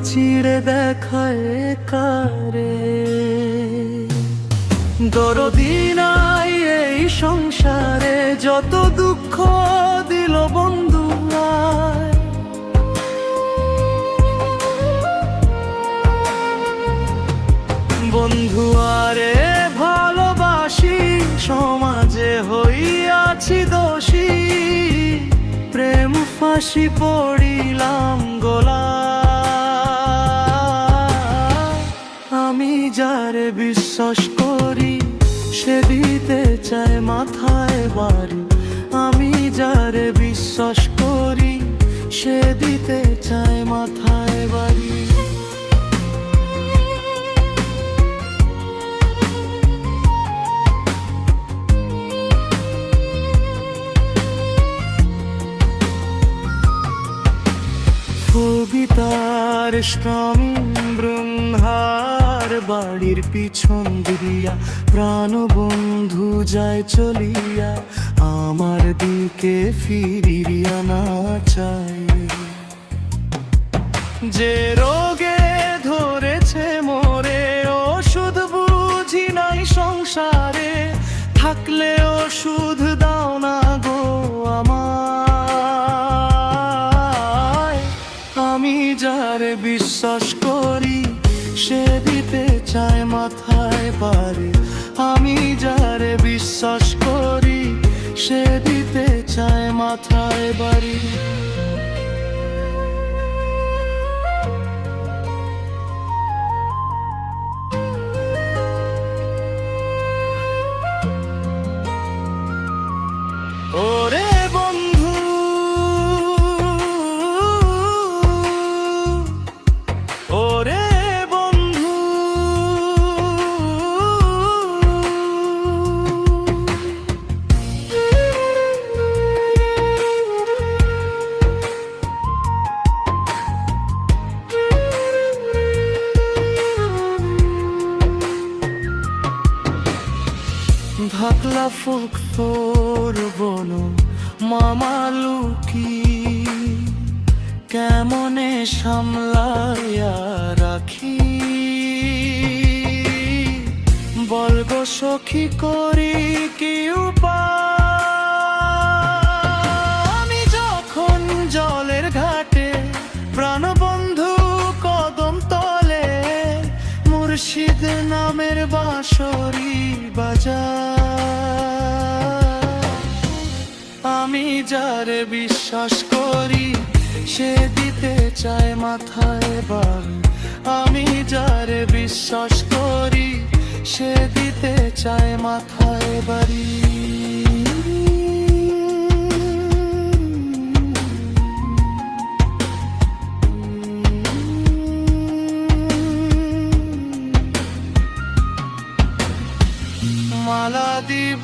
চিড়ে দেখায় কারে। দরদি নাই এই সংসারে, যত দুঃখ দিল বন্ধু আয়। বন্ধু আরে ভালোবাসি, সমাজে হইয়াছি দোষী, প্রেম ফাঁসি পড়িলাম গলা। আমি যারে বিশ্বাস করি সে দিতে চায় মাথায় বাড়ি। আমি যারে বিশ্বাস করি সে দিতে চায় মাথায় বাড়ি। কবিতার শ্রমিক বৃন্দার বাড়ির পিছন দিয়া প্রাণ বন্ধু যায় চলিয়া, আমার দিকে ফিরিয়া না চাই। যে রোগে ধরেছে মোরে ওষুধ বুঝি নাই সংসারে, থাকলে ওষুধ দাও না গো আমায়। আমি যারে বিশ্বাস করি সে দিতে চায় মাথায় বাড়ি। আমি যারে বিশ্বাস করি সে দিতে চায় মাথায় বাড়ি। ওরে বন্ধু, ওরে বন্ধু, ঢাকলা ফুক তোর বন মামালুকি, কেমনে সামলাইয়া রাখি। বলব সখী করি কি উপায়। আমি যখন জলের ঘাটে প্রাণবন্ধু কদম তলে, মুর্শিদ নামের বাঁশরি বাজায়। আমি যারে বিশ্বাস করি সে দিতে চায় মাথায় বাড়ি। আমি যারে বিশ্বাস করি সে দিতে চায় মাথায় বাড়ি। মালা দিব